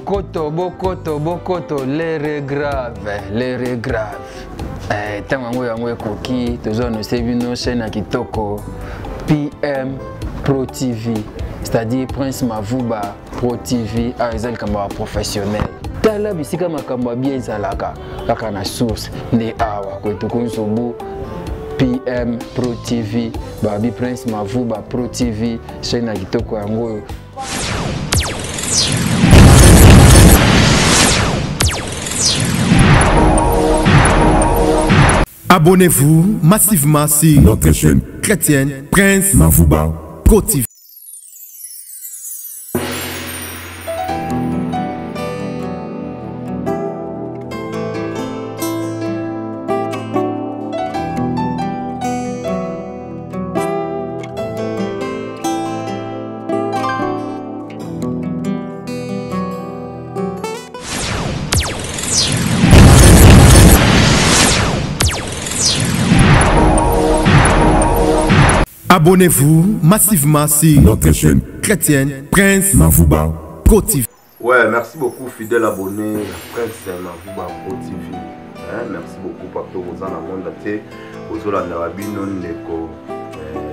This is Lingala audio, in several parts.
Bokoto, bokoto, bokoto, l'air grave, l'air grave. Tango yango koki, tozo no sebino chaîne kitoko PM Pro TV, c'est-à-dire Prince Mavuba Pro TV, Azel kamba professionnel. Tala bisika makamba bien zalaka, kaka na source ne awa kwetu kunsobu PM Pro TV, babi Prince Mavuba Pro TV, chaîne kitoko yango. Abonnez-vous massivement sur notre chaîne chrétienne Prince Mavuba Pro TV. Abonnez-vous massivement sur notre chaîne chrétienne Prince Mavuba Pro TV. Ouais, merci beaucoup fidèles abonnés Prince Mavuba Pro TV. Merci beaucoup partout aux gens dans le monde entier. Aux gens dans la bino ndeko,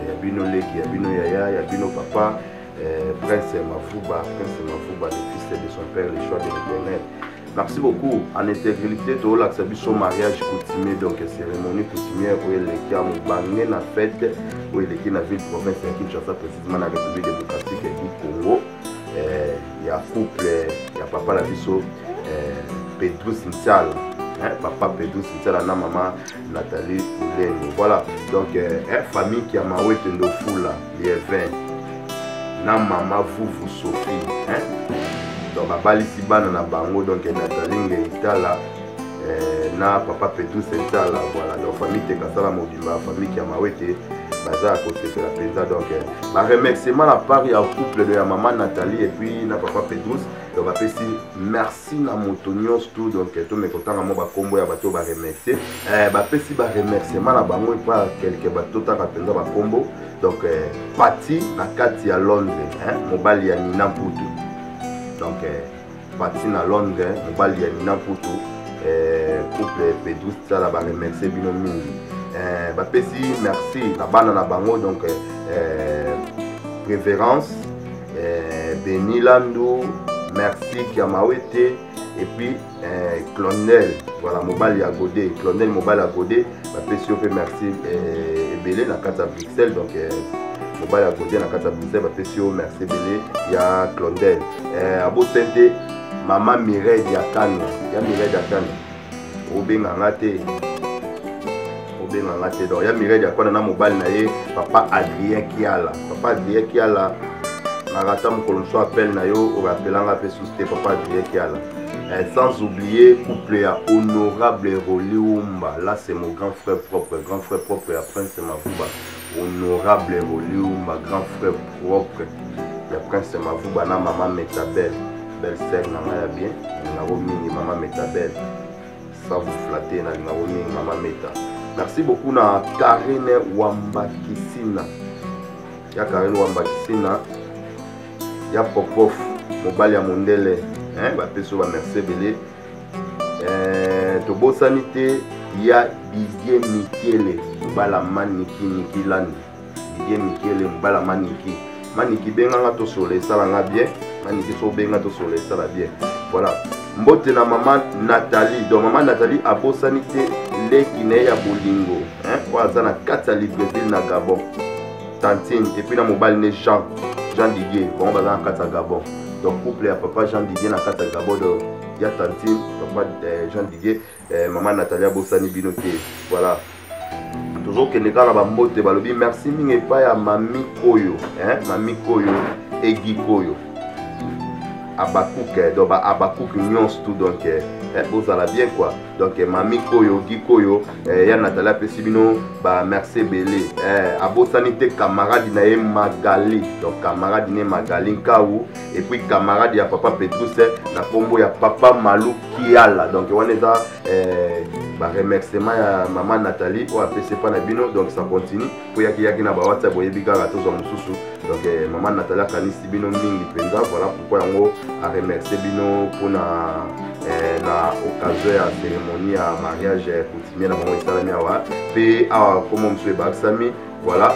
yabino leki, yabino yaya, yabino papa. Prince Mavuba, le fils de son père, le choix de l'Éternel. Merci beaucoup. En intégralité, tout le son mariage coutumier, donc cérémonie coutumière où il est à Moubangé, na fête, où il est dans la ville province de Kinshasa, précisément dans la République démocratique du Congo. Il y a un couple, il y a papa la biso, Pedro Sintial, papa Pedro Sintial, et maman Nathalie Ouleni. Voilà, donc famille qui a maoué de foula, il y a 20. Na maman vous Sophie. Donc babali sibana na bango donc Nathalie Ngeitala na papa Pedro Sentala, voilà donc famille tekasala mobimba famille qui a mawete baza à côté de la penza donc ba remerciement la part ya couple de la maman Nathalie et puis na papa Pedro donc ba pesi merci na motonyo tout donc to me kotanga mo ba kombo ya bato ba remercier ba pesi ba remerciement na bango pa quelque bato ta ka penza ba kombo donc Pati na kati ya Londres mobali ya Nina Mputu. Donc, parti à Londres, mobile Yanina Poutou, couple Pedro Sala, ba remercier bino mingi. Ba pesi merci na bana na bango donc préférence Benilandu, merci Kiamawete et puis Clonel, voilà mobile ya Godé, Clonel mobile à Godé, ba pesi ope merci Belé na carte à Bruxelles donc mobile à Godé na carte à Bruxelles, ba pesi merci Belé ya Clonel. Abo tente maman Mireille Diakano, ya Mireille Diakano. Obenga ngate donc ya Mireille Diakano na mobile na ye papa Adrien Kiala. Papa Adrien Kiala na rata mokolo so appel na yo o rappelanga pe susté papa Adrien Kiala. Sans oublier couple ya honorable Roliumba. Là c'est mon grand frère propre à Prince Mavuba. Honorable Roliumba, grand frère propre. Le Prince Mavuba na maman Metabel, belle sœur na bien, na romini maman Metabel. Ça vous flatter na romini maman Meta. Merci beaucoup na Karine Wambakisina. Ya Karine Wambakisina. Ya Popov, mobile ya Mondele, ba peso ba merci belé. Tobo sanité ya Didier Mikele, mobile maniki Nikilani. Didier Mikele mobile maniki. Maniki benga to soleil ça va bien, maniki so benga to soleil ça va bien. Voilà. Mbote na maman Nathalie, donc maman Nathalie a beau sanité les kiné ya bolingo, waza na kata Libreville na Gabon. Tantine et puis na mobile ne Jean Didier, bon baza na kata Gabon. Donc couple ya papa Jean Didier na kata Gabon de ya Tantine, papa Jean Didier, maman Nathalie a beau sanité binoté. Voilà. Toujours que les gars là mbote balobi merci mingi pa ya mami koyo mami koyo egi koyo abakouk donc abakouk nyons tout donc vous allez bien quoi donc mami koyo gi koyo ya Nathalie pesibino ba merci belé abo sanité camarade na Magali donc camarade ne Magali Kaou et puis camarade ya papa Petrus na kombo ya papa Maluki Kiala. Donc on est à remerciement à maman Nathalie ou à PC Panabino. Donc ça continue. Pour yaki na ba WhatsApp boye bika gato za mususu. Donc maman Nathalie kanisi bino mingi penza. Voilà pourquoi on a remercier bino pour na occasion ya cérémonie à mariage coutumier na maman Salami awa. Puis comme on se baksami. Voilà,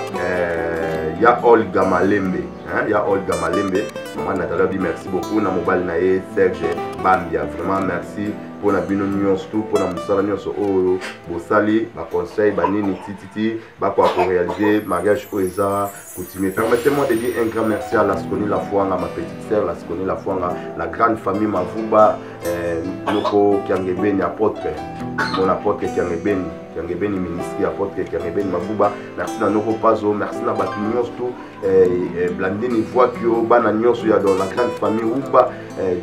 il y a Olga Malembe, il y a Olga Malembe. Maman Nathalie, merci beaucoup. Na mobile nae Serge Bambia, vraiment merci pour la bino nyons tout, pour la musala nyons o bosali, ba conseil, ba nini tititi, ba quoi pour réaliser mariage oeza coutumier. Permettez-moi de dire un grand merci à la Skoni La Fouanga, ma petite sœur, la Skoni La Fouanga, la grande famille Mavuba, Noko Kiangebeni apôtre, mon apôtre Kiangebeni. Kiangebeni ministre apôtre Kiangebeni Mavuba, merci à Noko Pazo, merci à Batunios tout, Blandine voit que Bana Nyos il y a dans la grande famille Ouba,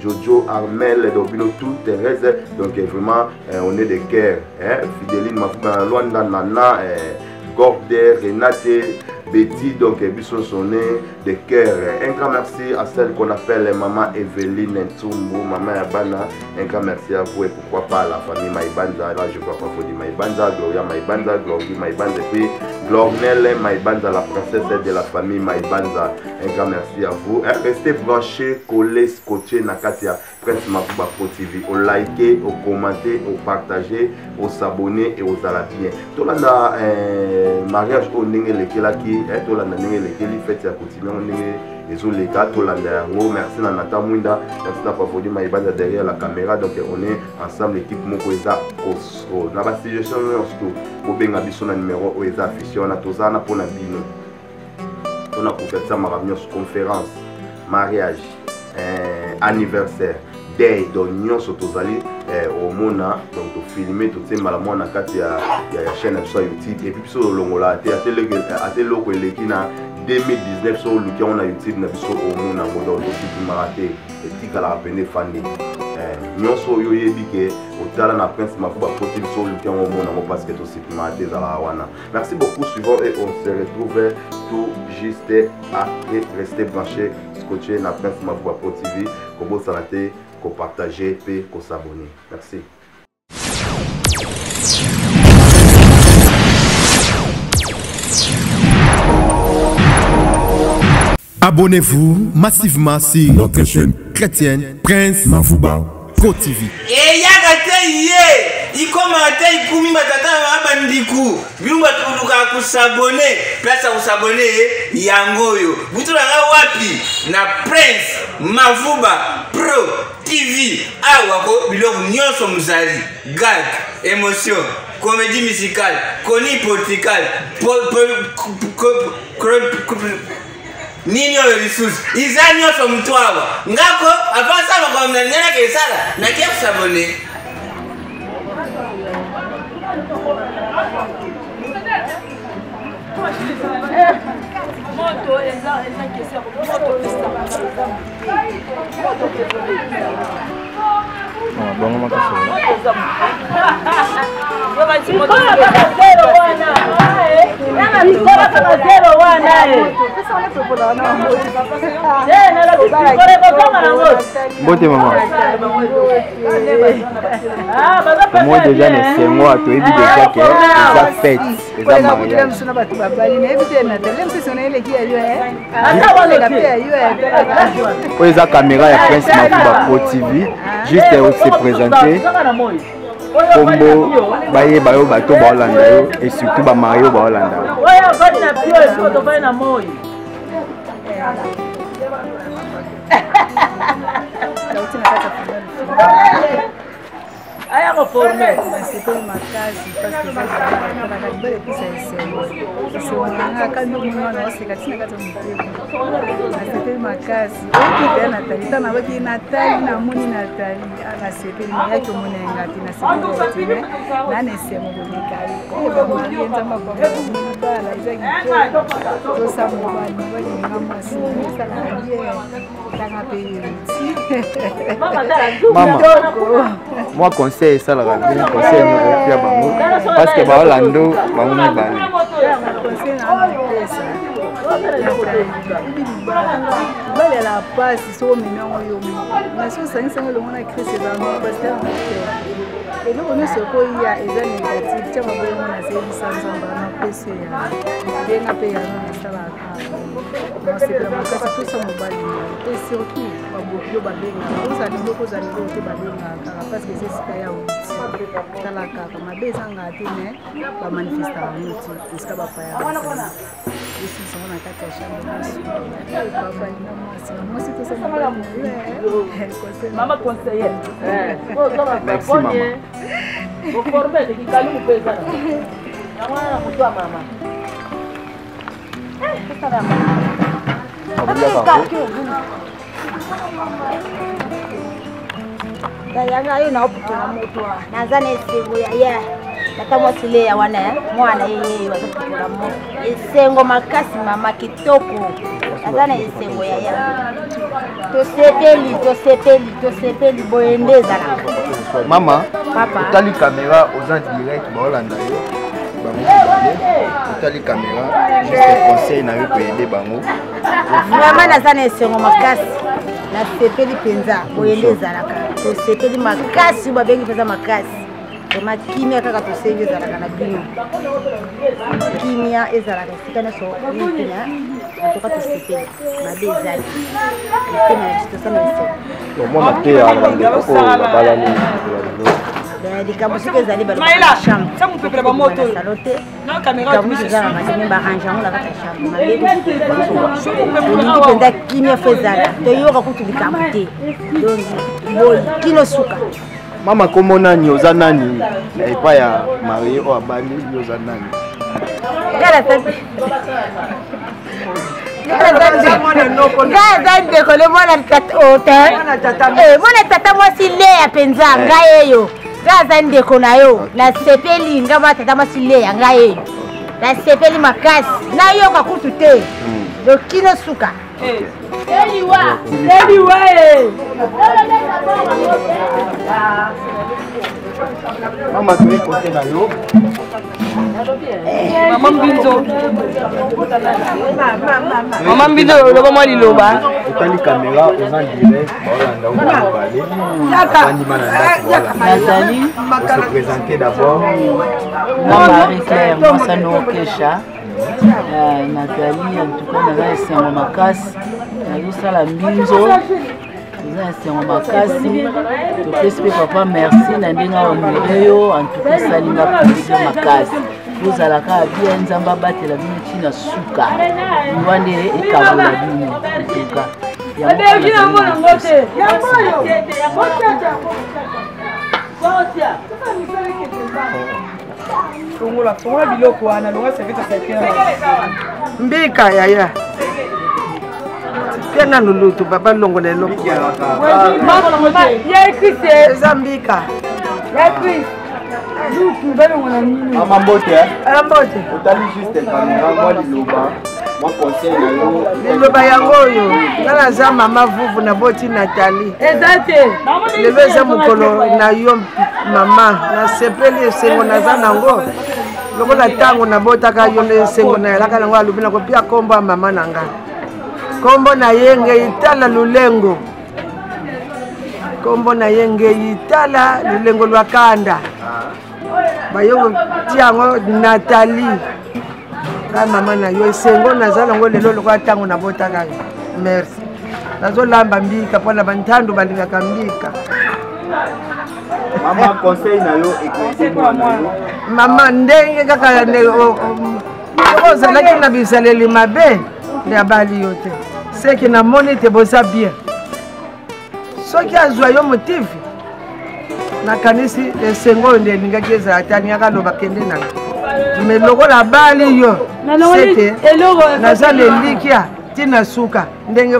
Jojo, Armel, Dobino tout, Thérèse, donc vraiment on est de cœur, Fidéline Mavuba, Luanda Nana, Gordé, Renate, Betty, donc Bisson sonné de cœur. Un grand merci à celle qu'on appelle maman Evelyne Ntumbu, maman Yabana. Un grand merci à vous et pourquoi pas à la famille Maïbanza. Là je crois pas faut dire Maïbanza, Gloria Maïbanza, Glory Maïbanza et puis Glornelle Maïbanza, la princesse de la famille Maïbanza. Un grand merci à vous. Restez branchés, collés, scotchés, Nakatia, Prince Mavuba Pro TV. Au liker, au commenter, au partager, au s'abonner et aux alapien. Tout là mariage au Nenge Lekelaki. Tout là Lekeli fête à continuer on est les les gars tout là merci à Nata Mwinda merci à Fafodi Maïbanda derrière la caméra donc on est ensemble l'équipe Mokoeza Osro na ba situation surtout pour benga biso na numéro oeza affiché on a tozana pour na bino on a pour faire ça conférence mariage anniversaire day donc nyonso tozali au mona donc to filmer tout ces malamu na kati ya chaîne sur YouTube et puis so longola ate loko eleki na 2019 sur luki on a YouTube na biso au mona ngodo to maraté et tikala apene fandi nyonso yo yebi ke otala na Prince Mavuba Pro TV sur luki on mona ngo parce que to sipi maraté za la wana. Merci beaucoup suivant et on se retrouve tout juste après rester branché scotché na Prince Mavuba Pro TV kobo salate ko partager et ko s'abonner. Merci. Abonnez-vous massivement sur notre chaîne chrétienne Prince Mavuba Pro TV. Et il commence à ikumi batata abandiku bilumba tuluka kusabone place kusabone yangoyo butu langa wapi na Prince Mavuba Pro TV awako biloko nyonso muzali gag émotion comédie musicale coni politicale nini yo lisusu izani nyonso mtu awa ngako avansa kwa mnanyana kesala na kia kusabone. Moto eza question Bote maman. Moi déjà c'est moi tu es déjà que ça fête ça mariage. Pour les caméras ya Prince Mavuba Pro TV juste se présenter combo baye bayo bato ba Hollanda yo et surtout ba Mario ba Hollanda. Aya ko former c'est pour ma case parce que ça va belle puis c'est on a quand nous on c'est quand c'est c'était ma case qui est Nathalie tana waki Nathalie na moni Nathalie ana c'était ni yake monenga tina c'était na nese mo bonika ko ba mo yenza mababa bala izaki to sa mo ba ni wali ngama si ça la bien tanga pays maman moi conseil ça la bien conseil no pia bango parce que ba Hollando bango ni bana conseil na pesa bale la passe so mena oyo mais so sangisa ngelo ngona Christ ba mo parce que et nous on se koya eza négatif tia maboyo ngona se bisanza ba na pese ya benga pe ya na sala ka moi c'est vraiment ça tout ça mon bali et surtout ba bokyo ba benga oza ndoko za ndoko te ba benga parce que c'est ce qu'il y a tala ka ma bezanga te mais ba manifesta noti iska ba pa ya ici sont na kata chambre moi c'est tout ça maman conseillère merci maman vous formez de kikali mpeza yawana mtu mama Dayanga yo na oputuna moto nazana esengo ya tata mwasile ya wana mwana yeye wasoputuna moto esengo makasi mama kitoko nazana esengo ya tosepeli boendeza mama papa tali caméra aux en direct baolanda yo bango tali caméra juste conseil na yo ko aider bango vraiment nazana esengo makasi na sepeli penza boendeza laka tosepeli makasi babengi penza makasi ma kimia kaka tosengi ezalaka na bino kimia ezalaka esika nyonso mitena antoka tosepeli mabe ezali mitena na biso tosala esengo mwana te ya bandeko oyo babalani likambo soki ezali balobasalo te likambo ezala basemi barange yango na kati ya chambre mabeolingi mpenza kimia fo ezala toyoka kutu likambo te donc boyi kino suka mama komo nani oza nani epai ya marie oyo abali yo oza nani ngaza ndekole mwana tata mwasi leya mpenza ngai eyo ngaza ndeko na yo nasepeli nga mwana tata mwasi leya ngai eyo nasepeli makasi nayoka kutu te lokino suka mama toye kote na yo Maman Bindo loba mwa liloba otali caméra aux en direct baolanda yo balobale bandima na ndako Nathalie se présenter d'abord moi Marie-Claire Monsano Kesha Nathalie en tout cas naza esengo makasi nazosala mbinzo eza esengo makasi topesi mpe papa merci na ndenge bamure yo en tout cas salinga plaisir makasi ozalaka bien nzambe abatela bino ntina suka liwa nde ekabola bino etuka Fongola biloko wana longa service sekela mbika yaya tena lulutu baba longola eloko ya Christ eza mbika ya Christ lutu balongola nini mama mbote ambote otali juste caméra moi liloba moi conseil na yo liloba yango oyo ngana za mama vuvu na boti Nathalie ezate lelo eza mokolo na yo mama nasepeli esengo naza nango lokola ntango nabotaka yo nde esengo na yalaka nango alobi nako pia kombo ya mama na nga kombo na ye ngei tala lulengo kombo na ye ngei tala lulengo lwa kanda bayo tiango Nathalie ka mama na yo esengo naza nango lelo lokola ntango nabotaka yo merci nazolamba mbika mpona bantando balingaka mbika mama conseil na yo ekote mwana yo mama ndenge kaka ozalaki na bisaleli mabe nde abali yo te seki namoni te boza bien soki azwa yo motifi nakanisi esengo oyo nde elingaki ezala te alingaka aloba kende na yo me lokola abali yo seke naza lelikya ntina suka ndenge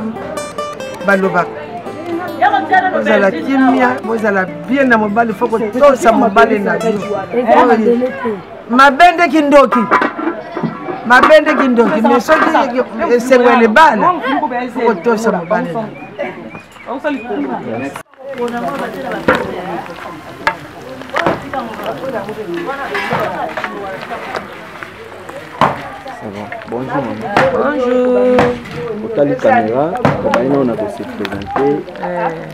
balobaka bozala kimia bozala bien na mobali foko tosa mobali na yo mabendeki ndoki me soki esengo elebala foko tosa mobali na Ça va. Bonjour maman. Bonjour. Autant les caméras, on a se présenter.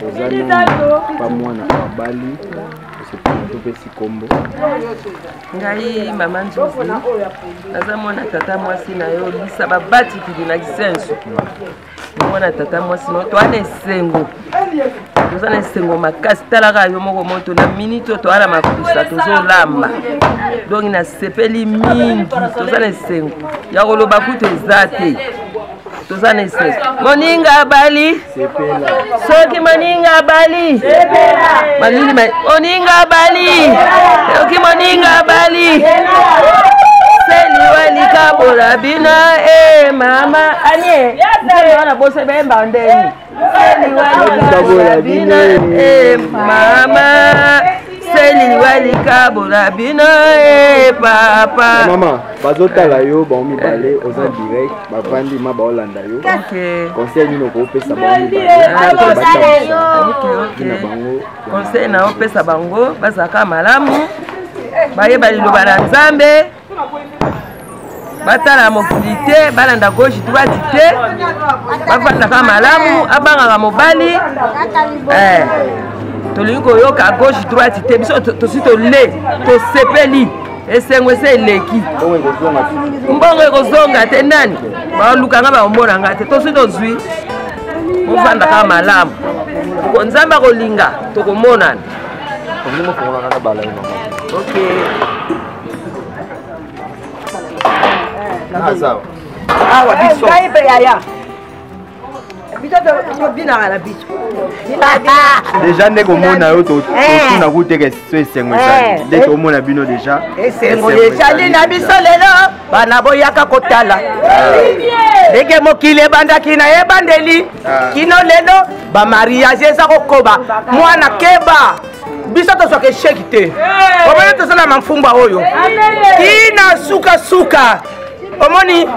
Ozana, pas moi, on a Bali. On se présente au petit combo. Ngai maman Nzozi. Naza mwana tata mwasi na yo lisa babati kidina kisenso. Mwana tata mwasi no to ana esengo. Tozana esengo makasi talaka yo moko moto na minute to ala makusa tozolamba. Donc na sepeli mingi tozana esengo. Ya koloba kutu ezate. Tozana esengo. Moninga bali. Sepela. Soki moninga bali. Sepela. Malini moninga bali. Soki moninga bali. Seli walika bola bina mama anye ndani wana bose bemba ndeni seli walika bola bina mama seli walika bola bina papa Maman bazotala yo ba mi balé aux en direct ba vandi ma ba Holanda yo. OK Conseil ni ko pesa ba mi balé. OK conseil na opesa bango bazaka malamu baye baliloba na Nzambe batala mobilité balanda gauche droite te bafandaka malamu abangaka mobali tolingi koyoka gauche droite te biso tosi tole tosepeli esengo ese eleki mbongo ekozonga te nani balukanga baomonanga te tosi tozwi mofandaka malamu Nzambe akolinga tokomonana. OK. Awa biso. Kaibe yaya. Biso to bina la biso. Déjà ndeko mona yo to tuna kuteke esengo ezali. Ndeko mona bino déjà. Esengo ezali na biso lelo bana boyaka kotala. Ndeke mokile bandaki na ye bandeli. Kino lelo ba mariage eza kokoba mwana keba. Biso to soke sheki te. Omoni to sala mfumba oyo. Kina suka. Omoni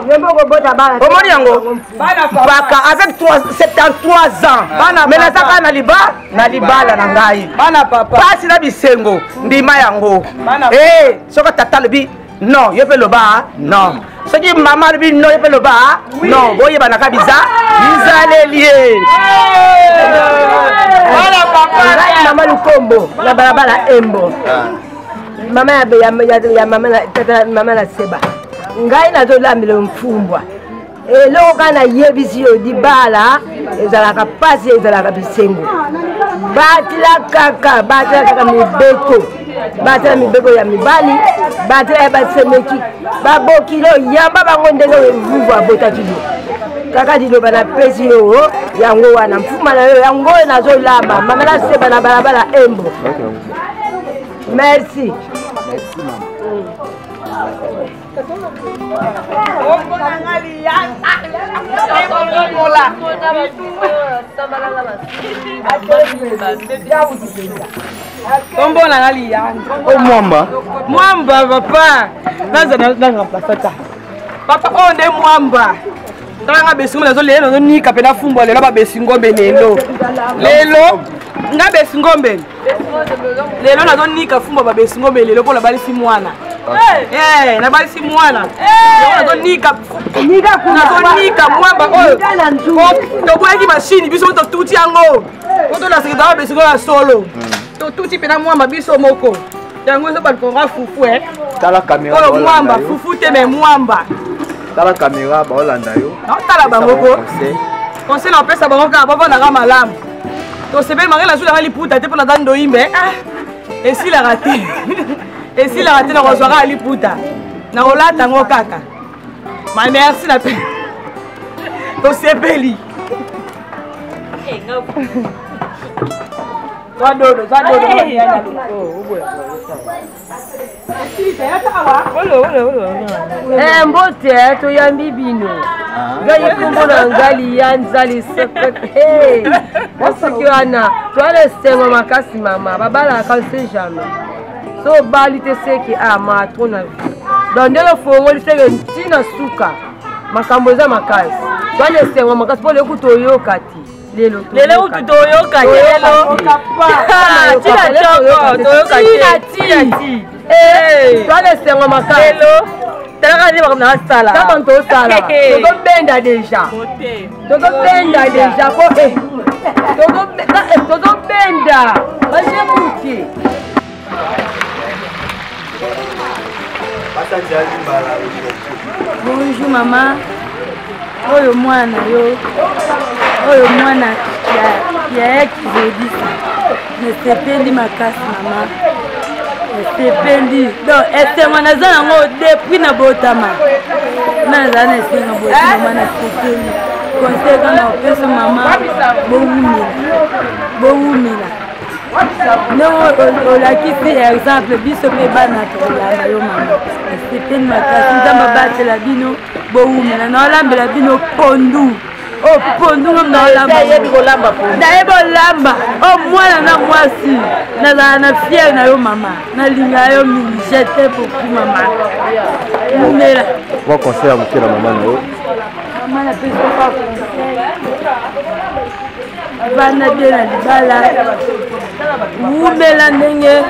yango baka avec 73 ans mais nazaka na libala na ngai pasi na bisengo ndima yango soki tata lobi non yo pe loba non soki mama lobi non yo pe loba non boyebanaka bizalelie ngai mama lukombo na balabala embo mama ya mama na seba ngai nazolambela mfumbwa eloko kana yebisi yo dibala ezalaka pasi ezalaka bisengo batila kaka mibeko ya mibali batila ya basemeki babokilo yamba bango ndenge evuvu abota tuzo kaka diloba na pesi yo yango wana mfuma na yo yango nazolamba mama na seba na balabala embo. Merci. Tombo na ngali yangu. O mwamba. Mwamba papa. Naza na papa on de mwamba. Tanga besingo nazo lelo no nika pena fumbo lelo ba besingo benelo. Lelo nga besingombe. Lelo nazo nika fumbo ba besingombe lelo ko la balisi mwana. Na balisi mwana. Nazo nika mwamba oyo. To kweki machine biso to tuti yango. Koto na sekita besingo ya solo. To tuti pena mwamba biso moko. Yango so ba ko fufu Tala caméra. Oh mwamba fufu te me mwamba. Tala caméra ba Holanda yo. Na tala bango ko. Conseil na pesa bango ka baba na malamu. To sebe mangela sula ngali puta te pona dando imbe. Esi la raté. Esi la raté na kozwaka ali puta. Na olata ngo kaka. Ma merci na pe. To sebeli. Zadodo. Mbote to yambi bino. Ngai kumbona ngali yanzali secret. Wasikiana, twale sengo makasi mama, babala kanse jamais. So bali te seki ma tona. Dans le fongo liseke ntina suka. Makambo za makasi. Twale sengo makasi pole kutoyo kati. Lelo kutoyo kati lelo. Tina choko toyo kati. Twale sengo makasi. Lelo talaka nde bakomna basala kaka tosala tozobenda deja tozobenda deja po tozobenda bajebuti bonjour mama oyo mwana yo oyo mwana ya ekizodisa nesepeli makasi mama esepeli donc esengo naza nango depuis na botama nga nazala na esengo botama mama nasepeli conseil kanga opesa mama bowumela ndenge olakisi exemple biso mpe bana tolanda yo mama esepeli makasi nzambe abatela bino bowumela naolambela bino pondu o pondu nga nayebi olamba o mwana na mwasi nazala na fiere na yo mama nalinga yo mingi jete poku mama mumela kwa conseil ya moke na mama na yo mama napesaka conseil bana bie na libala wumela ndenge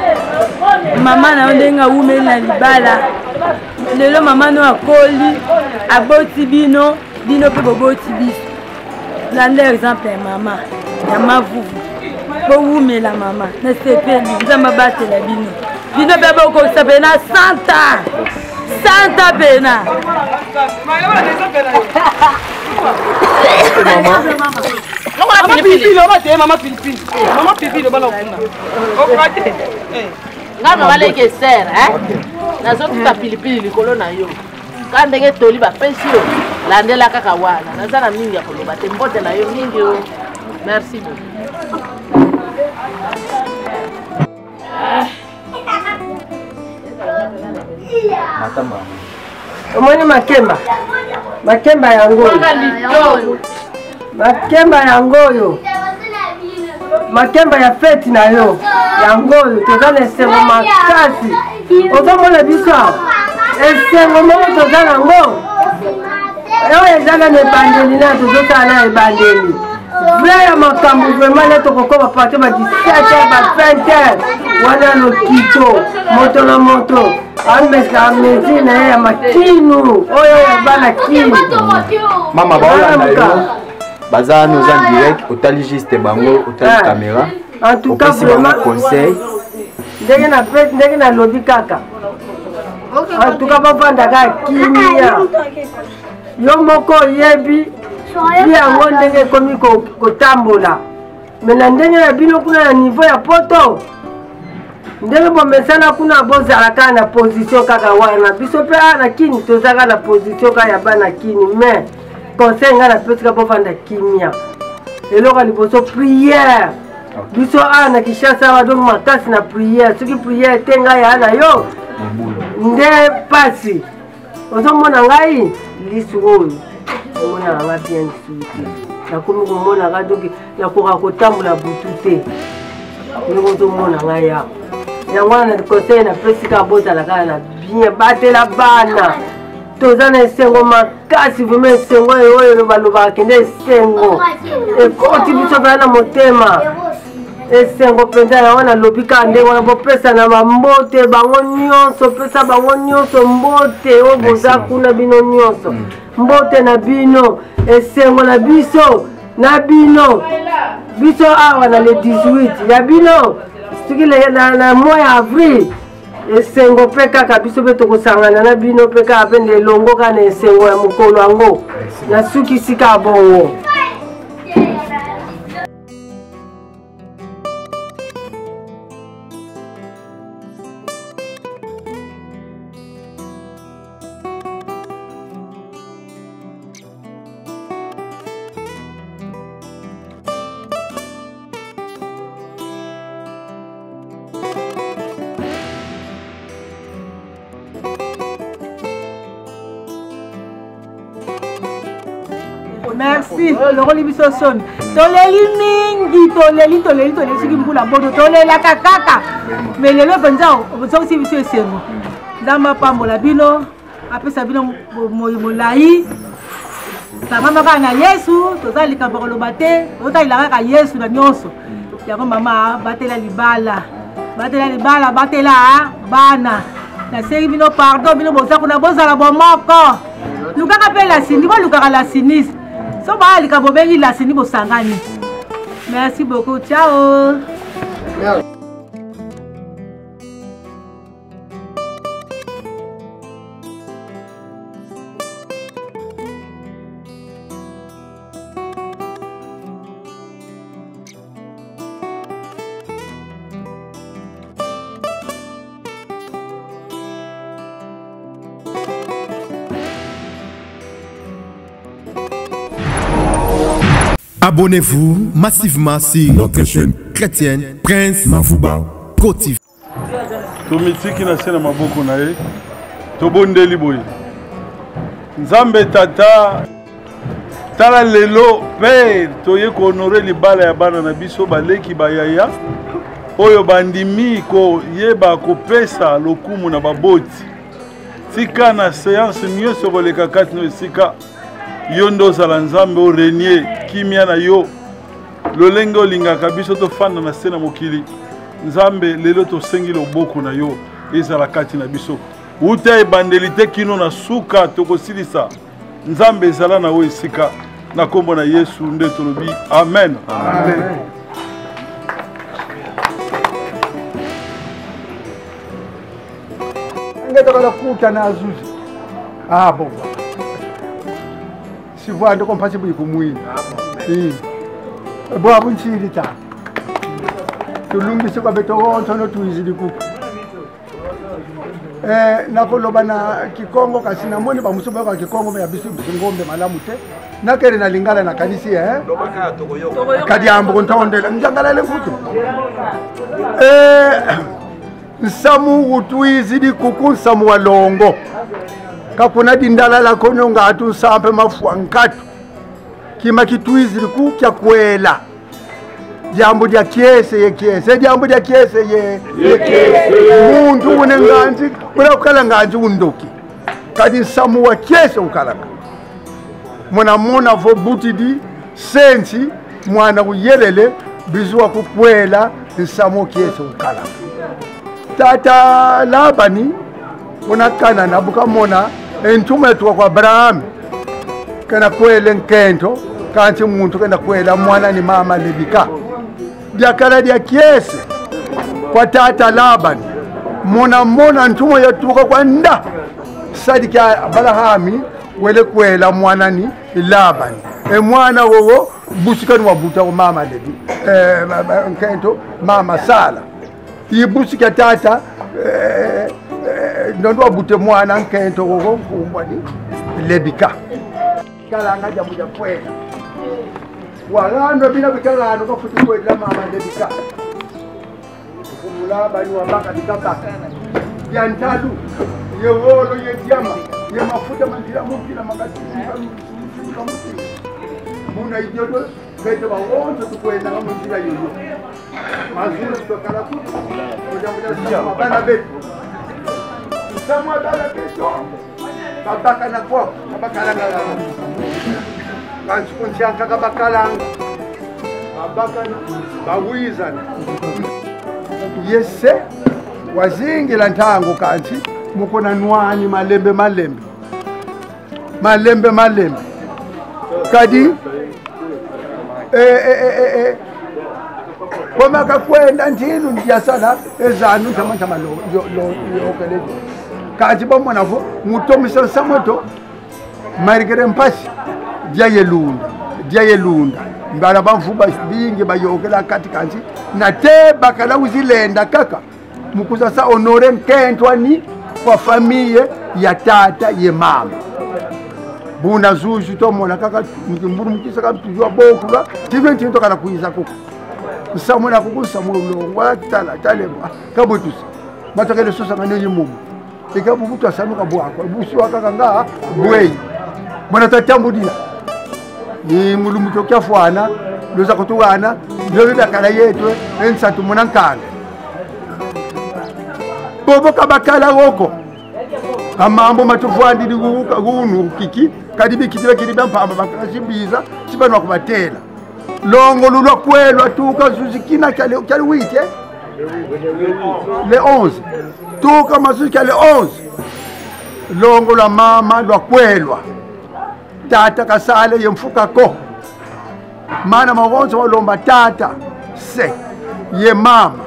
mama na yo ndenge awumeli na libala lelo mama no akoli aboti bino mpe boboti biso landa exemple ya mama ya mavuvu bowumela mama nasepeli nzambe abatela bino mpe bokokisa pena 100 pena ngano baleke ser nazotuka pilipili likolo na yo ka ndenge toli bapesi yo landela kaka wana naza na mingi ya koloba te mbote na yo mingi yo merci beaucoup omoni makemba yango makemba ya feti na yo yango oyo toza na esengo makasi ozomona biso esengo moko toza nango oyo ezanga na ebandeli na tozosala na ebandeli vrai ya makambo vraiment ne tokokoma pate ba 17h ba 20h wana lokito moto na moto amesika amezi na ye ya makinu oyo ya bana kinu mama baolanda yo baza nous en direct otali juste bango otali caméra en tout cas vraiment conseil ndenge na lobi kaka en tout cas bavandaka kimia yo moko oyebi bi yango ndenge ekomi kotambola me na ndenge na bino kuna na niveau ya poto ndenge bomesana kuna bozalaka na position kaka wana biso mpe na kini tozalaka na position kaka ya bana kini mais conseil nga napesika bovanda kimia eloko ya liboso priere biso na Kinshasa awa donc makasi na priere soki priere te ngai ya na yo nde pasi ozomona ngai lisu oyo omonaka nga bien lisu te nakomi komonaka donc nakoka kotambola butu te ndenge ozomona ngai yawa yango wana na conseil napesika bozala kaka na bien batela bana toza na esengo makasi vraimen esengo oyo balobaka kende esengo ekoti biso mpena na motema esengo mpenza yango nalobi kaka ndenge wana bopesa na bambote bango nyonso pesa bango nyonso mbote oyo boza kuna bino nyonso mbote na bino esengo na biso na bino biso awa na le 18 ya bino soki na mois ya avril esengo mpe kaka biso mpe tokosangana na bino mpe kaka mpe ndelongo kaka na esengo ya mokolo yango nasukisi kaka bongo merci lokoli biso soni toleli mingi toleli soki mbula bodo tolelaka kaka me lelo mpenza ozokisi biso esengo nzambe apambola bino apesa bino moi molai tangama kaka na yesu toza likambo koloba te tozotalila kaka yesu na nyonso yango mama batela libala batela bana nasengi bino pardon bino bosakuna bozala bomoko lukaka mpe lasini bolukaka lasinis so baalika bobengi lasini bosangani. Merci beaucoup, ciao. Abonnez-vous massivement sur notre chaîne chrétienne Prince Mavouba Pro TV. Tomitiki na sena maboko na ye tobondeli boye Nzambe tata tala lelo pe toye ko honorer libala ya bana na biso baleki bayaya oyo bandimi ko yeba ko pesa lokumu na baboti tika na séance nyonso koleka kati no sika yondo sala Nzambe o renier kimia na yo lolenge olingaka biso tofanda na sena mokili Nzambe lelo tosengi loboko na yo ezala kati na biso uta ebandeli te kino na suka tokosilisa Nzambe ezala na we esika na kombo na Yesu nde tolobi amen. Amen. Ngeta kala kuta na azuzi bon si vous êtes compatible pour moi. Bon, vous n'avez pas de l'ungi se kwa beto wonto no tuizidi kuku. Nakoloba na Kikongo kasi na moni ba musoba kwa Kikongo ya bisu ngombe malamu te. Nakere na lingala na kanisi kadi ambo ntondela njangala le futu. Nsamu utuizidi kuku nsamu walongo. Kapuna dindala la kono ngatu sampe mafua nkatu kima kituiziri ku kya kwela jambo dia kiese ye kiese jambo dia kiese ye kiese muntu une nganzi bura kala nganzi undoki kadi samu wa kiese ukalaka mona vo butidi sensi mwana uyelele bizwa kukwela nsamu kiese ukalaka tata Labani unakana nabuka mona entuma yetu kwa Abraham kana kwele nkento kanti muntu kana kwela mwana ni mama Lebika diakala dia kiese kwa tata Labani mona ntuma yetu kwa nda sadika Abrahami wele kwela mwana ni Labani mwana wowo busikani wabuta wa mama Lebi nkento mama Sala ibusika tata ndondo abute mwana nkento gogo kumbani Lebika kala ngaja muja kwela walando bila bikalano kwa futi kwela mama Lebika kumula bali wabaka dikabaka yantadu yewolo yediama ye mafuta mandira mukila magati kamuti muna ijodo bete ba wonto tukwenda ngamuzira yoyo mazuri tukala ku kuja bana betu Sama dala beto babaka na kwa babaka na kanchi kunchanga kabakalanga babaka bawizana yese wazingira ntango kanchi mukona nwani malembe kadi koma kakwenda ndinu ndiyasala ezanu tamantama lokelejo kati bomona vo mutomisa samoto marigere mpasi dia yelunda mbala bamvuba bingi bayokela kati kanzi na te bakala uzilenda kaka mukuza sa honore nkentwani kwa famille ya tata ye mama buna zuzu to mona kaka mkimburu mkisa kaptujwa bokula tiventi to kana kuiza kuko samona kukusa mulo watala taleba kabutusi batakele sosa kanenyi mumu ikabu mtu asanuka bwako busi wakakanga bwei mwana tatambudila ni mulumuto kyafwana loza kutuwana ndio bibakala yetu ensatu munankanga bobo kabakala goko amambo matufwandiri gunu kiki kadibi kitira kiriba mpamba bakashibiza sibanwa kubatela longo lulwa kwelwa tuka zuzikina kyali wite Le 11. Tout comme jusqu'à le 11. Longo la mama lwa kwelwa. Tata kasale yemfuka ko. Mana mawonzo walomba tata se. Ye mama.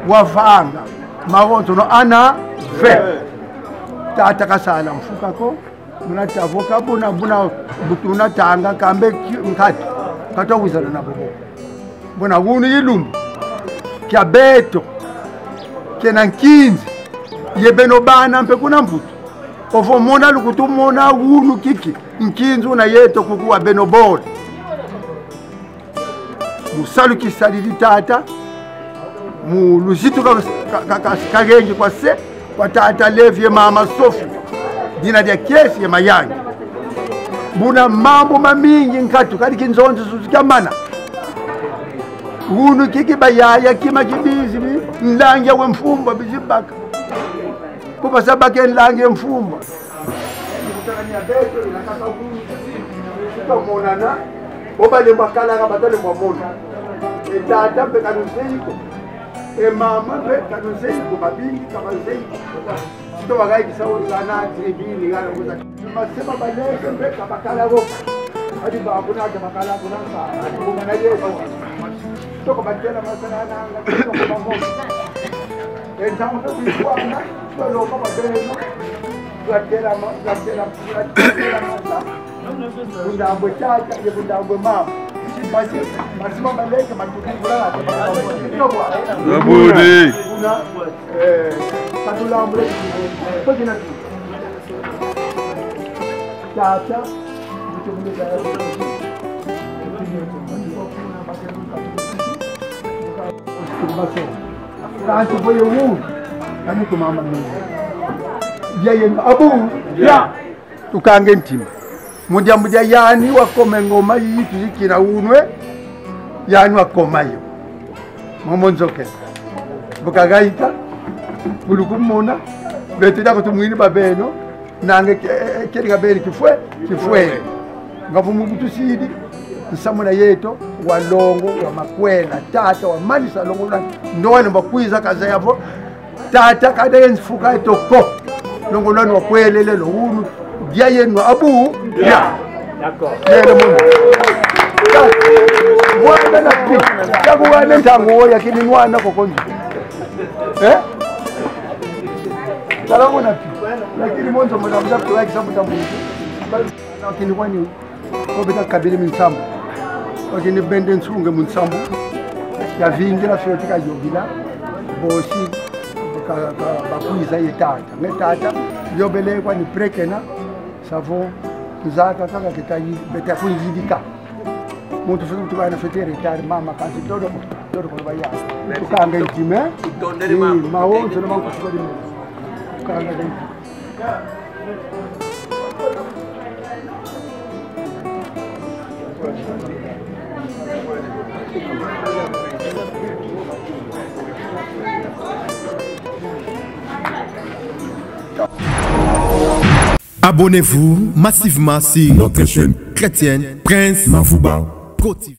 Wavanga. Mawonzo no ana ve. Tata kasala mfuka ko. Muna tavoka buna butuna tanga kambe mkati. Kato wizara na bobo. Buna wunu yilumbu. Kia beto. Kena nkinzi. Yebeno bana mpe kuna mvutu. Ovo mona lukutu mona wunu kiki. Nkinzi una yeto kukuwa beno bori. Musalu kisalili tata. Muluzitu kagengi kwa se. Kwa tata levi ye mama Sofi. Dina dia kesi ye mayangi. Buna mambo mamingi nkatu. Kadi kinzonzi suzikia mana. Wunu kiki bayaya kima kibizi. Nlangi ya wemfumba bizibaka. Kupa sabake nlangi ya mfumba. Kutakania beto inakaka wunu. Sika monana. Oba le makala kabatale mwamona. Tata pe kanuseiko. Mama pe kanuseiko. Babingi kanuseiko. Sito wagai kisawo sana tribini ngana kuza. Masema baleke pe kabakala woka. Hadi babuna kabakala kunasa. Hadi kumana yeso. Toko batela masana nanga. Toko mamona. Entango tukuana. Tolo kama beno. Batela masa. Bunda ambwe chacha, ye bunda ambwe mama. Masima baleke matukula. Nabudi. Katula ambwe. Pagina. Chacha. Kanto boye wu. Kani ko mama ni. Yeye abu. Ya. Tukange ntima. Mudia yani wakome ngoma yitu zikina unwe. Yani wakomayo. Momonzoke. Bukagaita. Bulukumona. Betida ko tumwini babeno. Nange kiriga beri kifwe. Ngavumu kutusidi. Nsamuna yeto walongo wa makwela tata wa malisa longo la ndoa mbakwiza kaza yavo tata kada yenfuka etoko longo lwa wakwelele lo unu dia yenu abu ya d'accord yele mungu wana na pi tabu wana tango ya kininwana kokonji salamu na pi lakini monzo mwanamza kwa kisabu tambu lakini kwani ko beta kabili minsambu wakini bende nsunge munsambu ya vingi la fiyoti ka yobila bosi bakwiza yetata metata yobele kwa ni prekena savo zaka kaka kitayi beta kunjidika muntu futu tukana fete retard mama kansi todo ko baya tukanga intime mawo nzona mangu kushikodi tukanga intime Abonnez-vous massivement sur notre chaîne chrétienne Prince Mavouba Pro TV.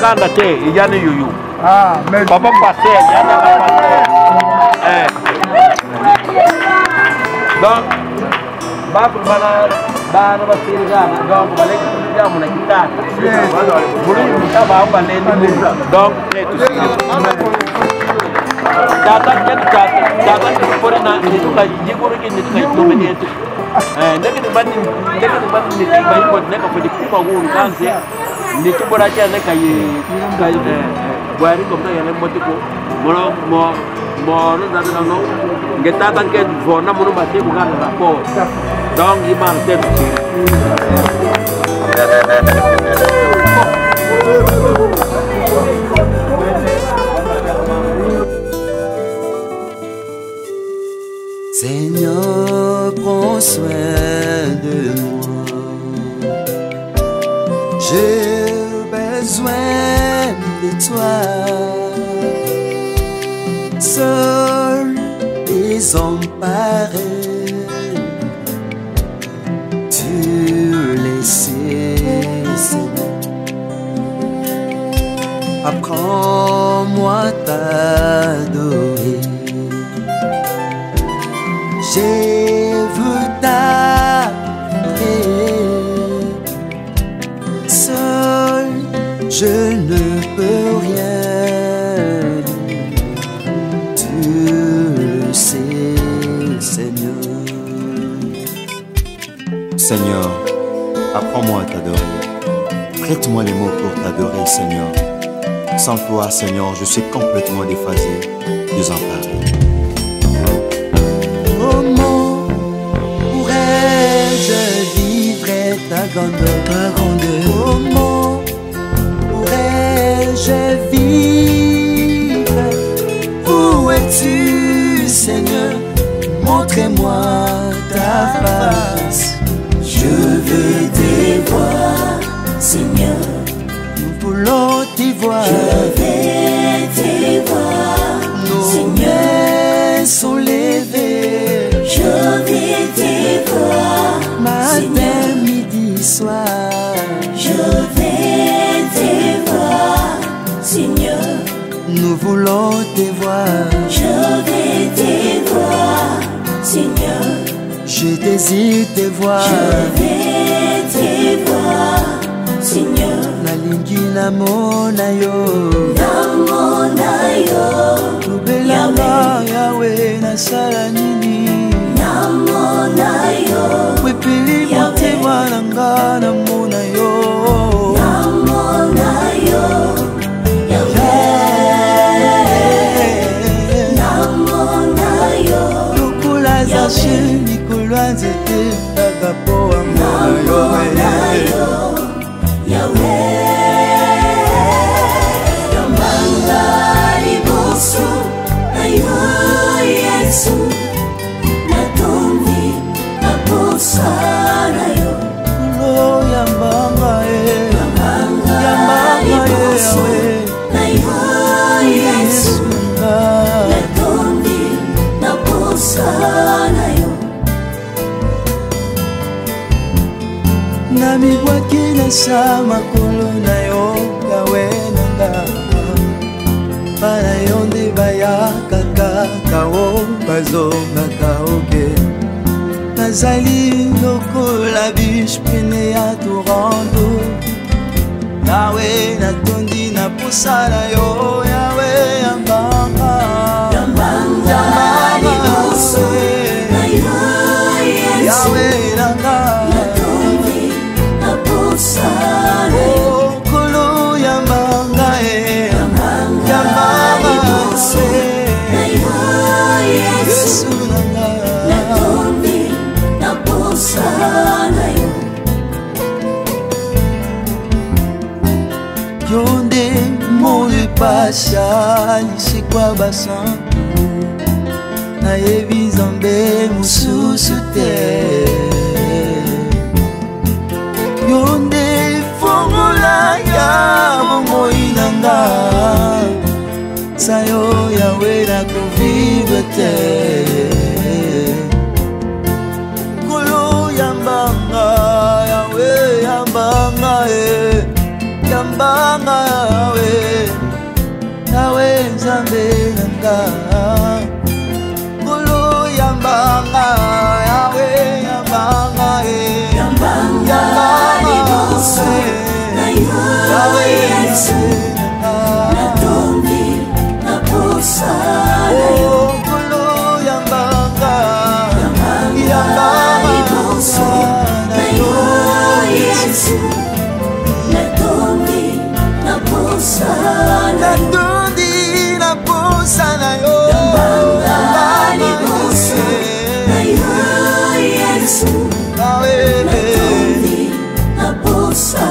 Kanda te, ijane yuyu. Papa passe, ijane la passe. Donc, babu bana basirigana, donc balik kuja muna kita. Buri kita bawa balik donc Jangan pore na itu kai jiguru ki itu kai to meni itu. Ndeke ni bani ni kai ko ndeka ko dikuma guru kanse. Ni to bora cha ne kai buari ko ta yana moti ko mo no da no ngeta tan ke vona mo ba te bukan na po. Dong iman te Seigneur, prends soin de moi. J'ai besoin de toi. Seul désemparé, tu le sais, Seigneur. Apprends-moi à t'adorer. Je veux t'adorer. Seul, je ne peux rien. Tu le sais, Seigneur. Seigneur, apprends-moi à t'adorer. Prête-moi les mots pour t'adorer, Seigneur. Sans toi, Seigneur, je suis complètement déphasé, désemparé. Comment pourrais-je vivre ta grandeur? Comment pourrais-je vivre? Où es-tu, Seigneur? Montre-moi ta face. Je veux te voir, Seigneur. Nous voulons te voir. Je vais te voir, Seigneur. Sont levés. Je vais te voir, matin, midi, soir. Je vais te voir, Seigneur. Nous voulons te voir. Je vais te voir, Seigneur. Je désire te voir. Je vais te voir, Seigneur. Nalingi namona yo. Namona yo. Tubelanga Yahweh nasala nini. Namona yo. Wepili motema nanga namona yo. Namona yo. Namona yo. Lukula za shini kulwa nzete tagapo amona yo. namibwaki na sa makolo na yo yawe nanga bana yo nde bayakaka kao bazongaka oke nazali lokola biche pene ya torando yawe natondi na posa na yo yawe yambanga yawe nanga okolo yambanga yambanga yesu nanga yo nde molipasha lisikwa basantu nayebi nzambe mosusu te yo nde fongola ya bomoi nanga sayo yawe nakovivre te kolo yambanga yawe yambanga yambanga yawe yawe nzambe nanga kolo yambanga yawe yambanga yambanga yawe yesu natombi naposa oh kolo yambanga yambanga yesu natombi naposa natondi naposa na yo yambanga naposa na yo yesu nawe natondi naposa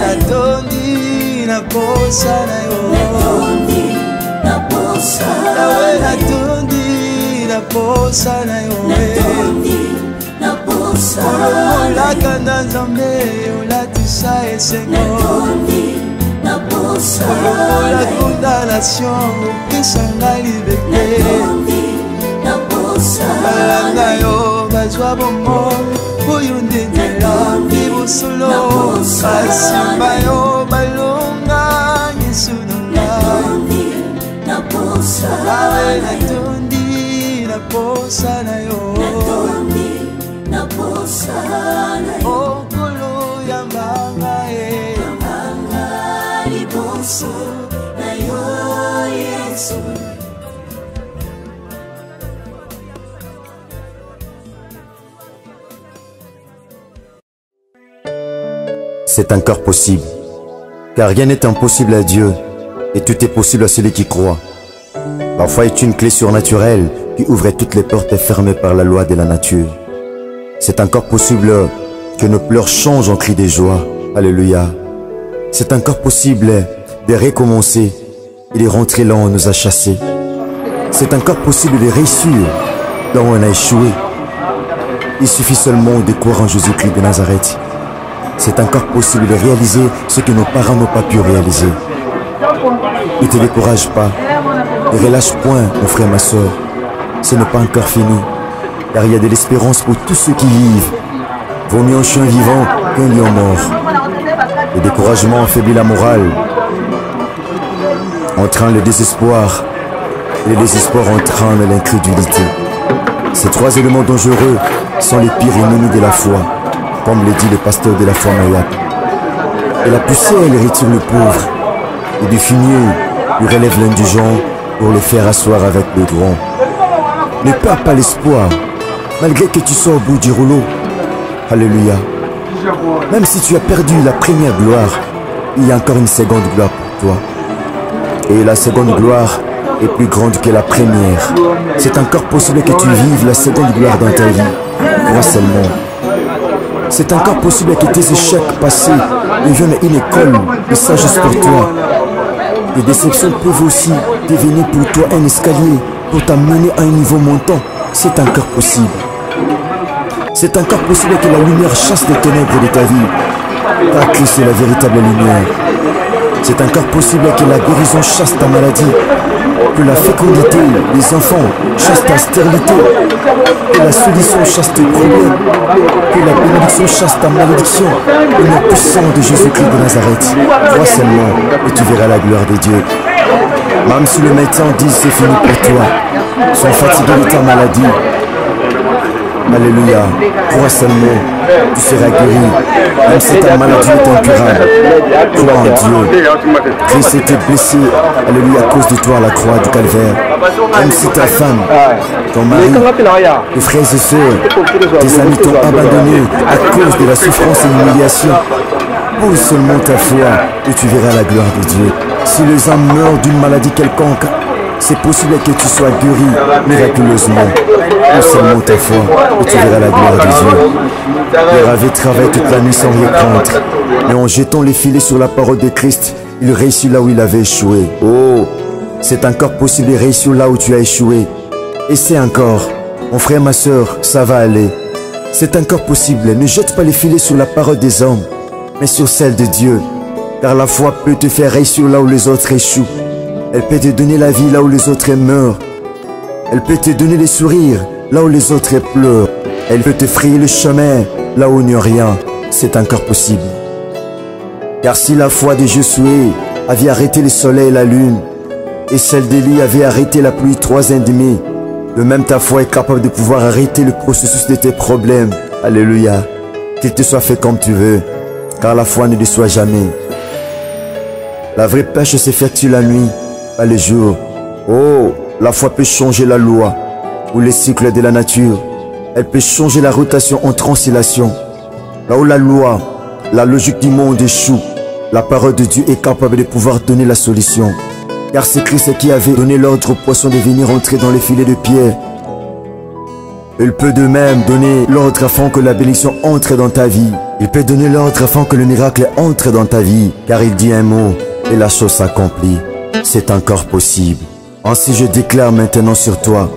natondi naposa na yo natondi naposa nawe natondi naposa na yo natondi naposa olaka na nzambe olatisa esengo natondi naposa olola condamnation opesanga libeke natondi naposa balanga yo bazwa bomoi oyo nde nzela libosolo basimba yo balonga yesu nanga awe natondi naposa na yo okolo yambanga yambanga liboso na yo yesu. C'est encore possible, car rien n'est impossible à Dieu, et tout est possible à celui qui croit. Parfois est une clé surnaturelle qui ouvrait toutes les portes fermées par la loi de la nature. C'est encore possible que nos pleurs changent en cris de joie. Alléluia. C'est encore possible de recommencer et de rentrer là où on nous a chassés. C'est encore possible de réussir là où on a échoué. Il suffit seulement de croire en Jésus-Christ de Nazareth. C'est encore possible de réaliser ce que nos parents n'ont pas pu réaliser. Ne te décourage pas. Ne relâche point, mon frère, ma soeur. Ce n'est pas encore fini. Car il y a de l'espérance pour tous ceux qui vivent. Vaut mieux un chien vivant qu'un lion mort. Le découragement affaiblit la morale, entraîne le désespoir. Et le désespoir entraîne l'incrédulité. Ces trois éléments dangereux sont les pires ennemis de la foi, comme le dit le pasteur de la foi Mayap. Et la poussière, elle retire le pauvre, et du fumier, il relève l'indigent pour le faire asseoir avec le grand. Ne perds pas l'espoir, malgré que tu sois au bout du rouleau. Alléluia. Même si tu as perdu la première gloire, il y a encore une seconde gloire pour toi. Et la seconde gloire est plus grande que la première. C'est encore possible que tu vives la seconde gloire dans ta vie. Crois seulement. C'est encore possible que tes échecs passés deviennent une école de sagesse pour toi. Les déceptions peuvent aussi devenir pour toi un escalier pour t'amener à un niveau montant. C'est encore possible. C'est encore possible que la lumière chasse les ténèbres de ta vie. Car Christ est la véritable lumière. C'est encore possible que la guérison chasse ta maladie. Que la fécondité, les enfants, chasse ta stérilité. Que la solution chasse tes problèmes. Que la bénédiction chasse ta malédiction. Au nom puissant de Jésus-Christ de Nazareth. Crois seulement et tu verras la gloire de Dieu. Même si le médecin dit c'est fini pour toi, sont fatigués de ta maladie. Alléluia. Crois seulement, tu seras guéri. Même si ta maladie est incurable, crois en Dieu. Christ était blessé, alléluia, à cause de toi à la croix du calvaire. Même si ta femme, ton mari, tes frères et sœurs, tes amis t'ont abandonné à cause de la souffrance et l'humiliation, pose seulement ta foi et tu verras la gloire de Dieu. Si les hommes meurent d'une maladie quelconque, c'est possible que tu sois guéri miraculeusement. Pose seulement ta foi et tu verras la gloire de Dieu. Pierre avait travaillé toute la nuit sans rien prendre, mais en jetant les filets sur la parole de Christ, il réussit là où il avait échoué. Oh, c'est encore possible de réussir là où tu as échoué. Essaie encore. Mon frère, ma soeur, ça va aller. C'est encore possible. Ne jette pas les filets sur la parole des hommes, mais sur celle de Dieu. Car la foi peut te faire réussir là où les autres échouent. Elle peut te donner la vie là où les autres meurent. Elle peut te donner les sourires là où les autres pleurent. Elle peut te frayer le chemin là où il n'y a rien. C'est encore possible. Car si la foi de Josué avait arrêté le soleil et la lune, et celle d'Élie avait arrêté la pluie 3 ans et demi, de même ta foi est capable de pouvoir arrêter le processus de tes problèmes. Alléluia. Qu'il te soit fait comme tu veux, car la foi ne déçoit jamais. La vraie pêche s'effectue la nuit, pas le jour. Oh, la foi peut changer la loi ou les cycles de la nature. Elle peut changer la rotation en translation. Là où la loi, la logique du monde échoue, la parole de Dieu est capable de pouvoir donner la solution. Car c'est Christ qui avait donné l'ordre aux poissons de venir entrer dans les filets de pierre. Il peut de même donner l'ordre afin que la bénédiction entre dans ta vie. Il peut donner l'ordre afin que le miracle entre dans ta vie. Car il dit un mot et la chose s'accomplit. C'est encore possible. Ainsi je déclare maintenant sur toi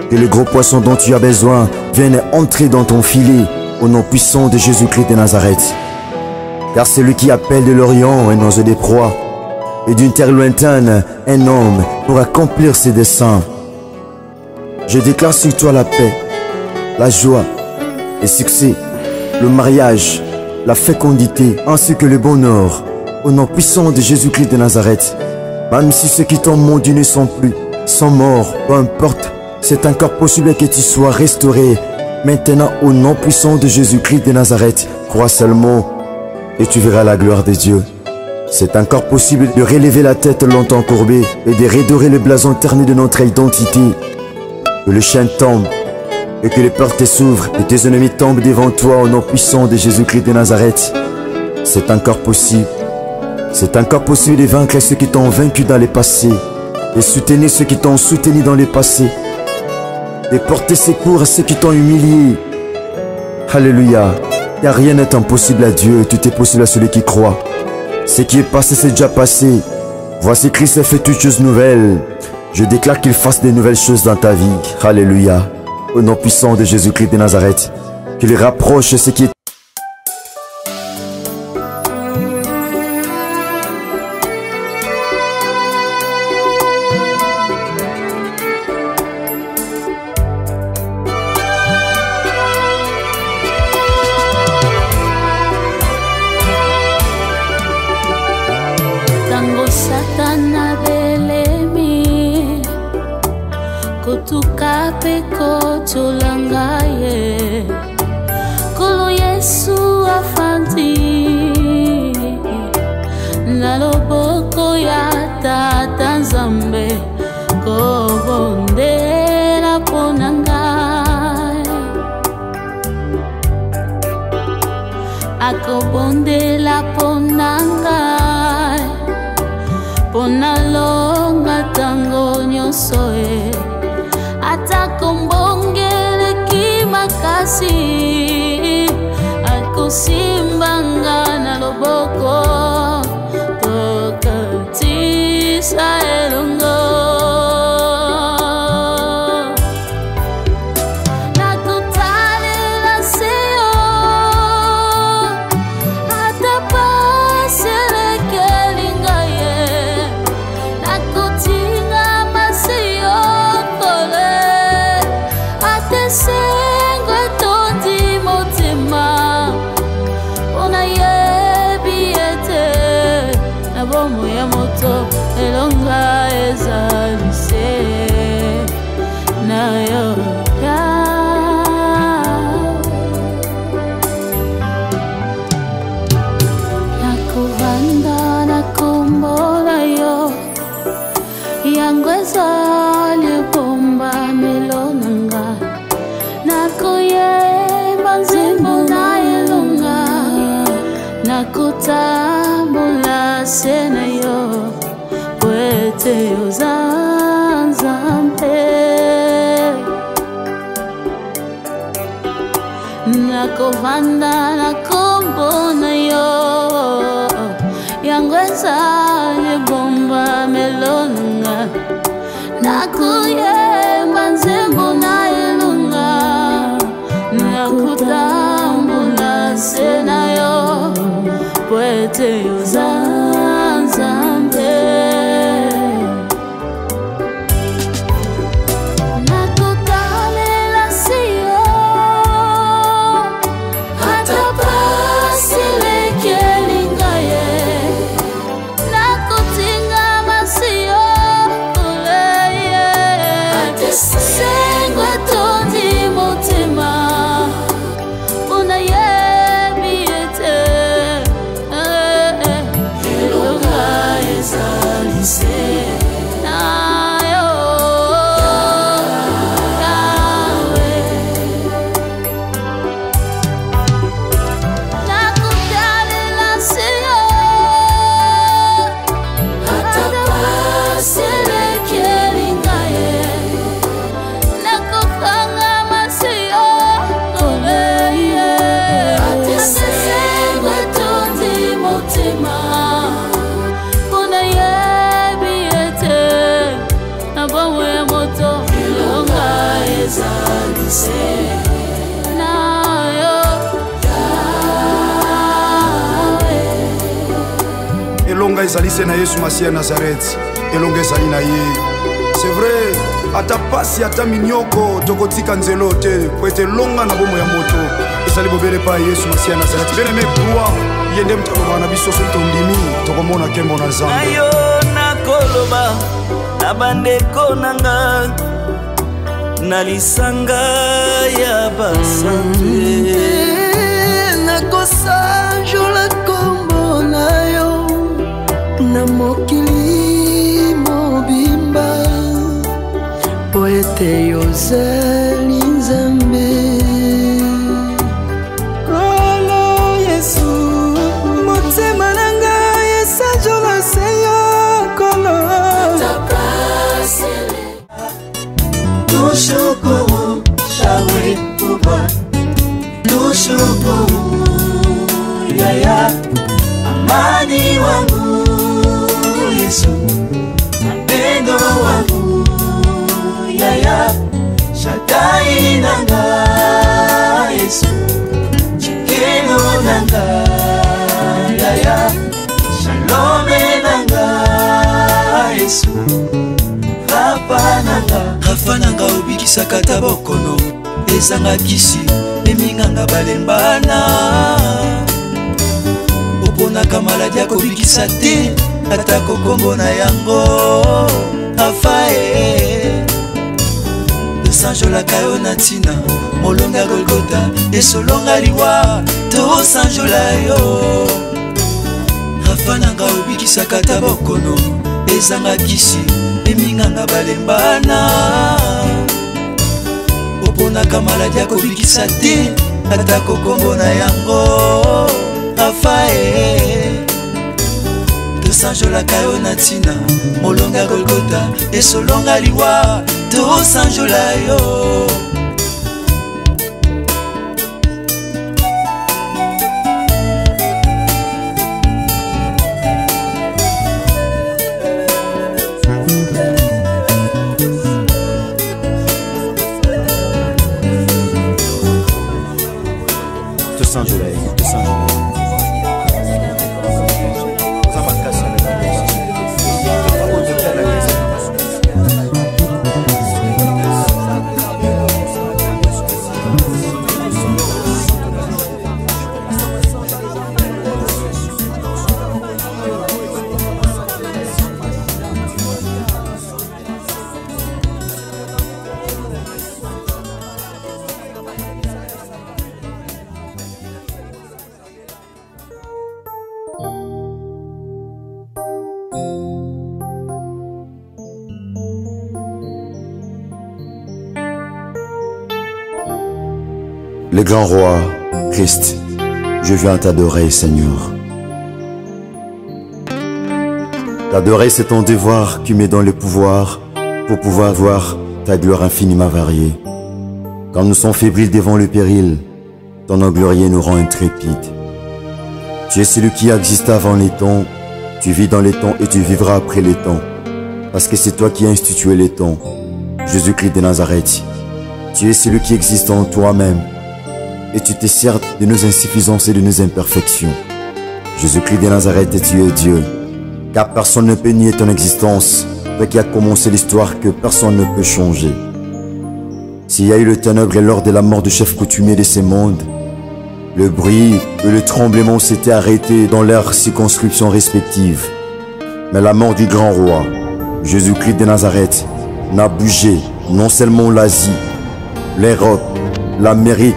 que le gros poisson dont tu as besoin vienne entrer dans ton filet au nom puissant de Jésus-Christ de Nazareth. Car c'est lui qui appelle de l'Orient un oiseau des proies et d'une terre lointaine un homme pour accomplir ses desseins. Je déclare sur toi la paix, la joie, le succès, le mariage, la fécondité ainsi que le bonheur au nom puissant de Jésus-Christ de Nazareth. Même si ceux qui t'ont maudit ne sont plus, sont morts, peu importe, c'est encore possible que tu sois restauré. Maintenant, au nom puissant de Jésus-Christ de Nazareth, crois seulement et tu verras la gloire de Dieu. C'est encore possible de relever la tête longtemps courbée et de redorer le blason terni de notre identité. Que le chêne tombe et que les portes s'ouvrent et tes ennemis tombent devant toi au nom puissant de Jésus-Christ de Nazareth. C'est encore possible. C'est encore possible de vaincre ceux qui t'ont vaincu dans le passé, de soutenir ceux qui t'ont soutenu dans le passé, de porter secours à ceux qui t'ont humilié. Alléluia. Car rien n'est impossible à Dieu, tout est possible à celui qui croit. Ce qui est passé, c'est déjà passé. Voici Christ a fait toutes choses nouvelles. Je déclare qu'il fasse de nouvelles choses dans ta vie. Alléluia. Au nom puissant de Jésus-Christ de Nazareth, qu'il rapproche ce qui est bomo ya moto elonga ezalise na yo nakovanda na kombo na yo yango ezali bomba melonanga nakoyemba nzembo na elonga nakotambola se na yo po ete yoza nzambe nakovanda na kombo na yo yango ezali bomba melonanga nakuyemba nzembo na elonga nakutambola se na yo po ete yoza nzambe nakotalela si yo ata pasi lekelinga ye nakotingama si yo oleye sengwe tondi motema una yebi ete elonga ezalise na yo yawe nakotalela si yo ata pasi lekelinga ye nakofanga masi yo oleye atesengwe tondi motema mpona yebi ete na bomo ya moto elonga ezalise na yo yawe elonga ezalise na yesu masiya ya nazareti elonga ezali na ye c'est vrai ata pasi ata minyoko tokotika nzelo te po ete elonga na bomo ya moto ezali bobele pa yesu masiya ya nazareti bien aime gloire ye nde moto alobaka na biso soki tondimi tokomona nkembo na nzambe nayo nakoloba na bandeko nanga na lisanga ya basante nakosanjola kombo na yo na mokili mobimba po ete yozali nzambe kolo yesu motema na ngai esanjola se yo kolo tushukuru shawe kubwa tushukuru yaya amani wangu Yesu mapendo wangu yaya shatai nanga Yesu chikeno nanga yaya shalome nanga Yesu rafa nanga obikisaka ta bokono ezanga kisi eminganga balembana oponaka maladi akobikisa te atako kombo na yango afae tosanjolaka yo na ntina molonga golgota esolonga liwa tosanjola yo rafa nanga obikisaka ta bokono ezanga kisi eminganga balembana oponaka maladi akobikisa te atako kombo na yango afae tosanjolaka yo na ntina molonga golgota esolonga liwa tosanjola yo Le grand roi, Christ, je viens t'adorer, Seigneur. T'adorer, c'est ton devoir qui met dans le pouvoir pour pouvoir voir ta gloire infiniment variée. Quand nous sommes fébriles devant le péril, ton nom glorieux nous rend intrépides. Tu es celui qui existe avant les temps, tu vis dans les temps et tu vivras après les temps. Parce que c'est toi qui as institué les temps. Jésus-Christ de Nazareth, tu es celui qui existe en toi-même. Et tu te sers de nos insuffisances et de nos imperfections. Jésus-Christ de Nazareth, tu es Dieu. Car personne ne peut nier ton existence, toi qui as commencé l'histoire que personne ne peut changer. S'il y a eu le ténèbre lors de la mort du chef coutumier de ces mondes, le bruit et le tremblement s'étaient arrêtés dans leurs circonscriptions respectives. Mais la mort du grand roi, Jésus-Christ de Nazareth, n'a bougé non seulement l'Asie, l'Europe, l'Amérique,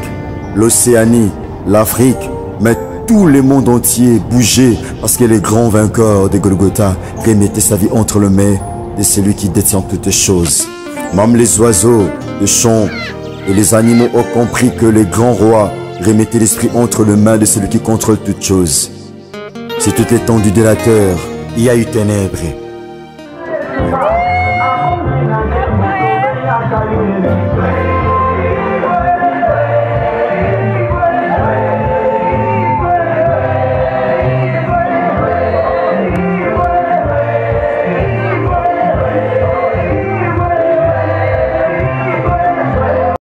l'Océanie, l'Afrique, mais tout le monde entier bougeait parce que le grand vainqueur de Golgotha remettait sa vie entre les mains de celui qui détient toutes choses. Même les oiseaux, les champs et les animaux ont compris que le grand roi remettait l'esprit entre les mains de celui qui contrôle toutes choses. C'est toute l'étendue de la terre, il y a eu ténèbres.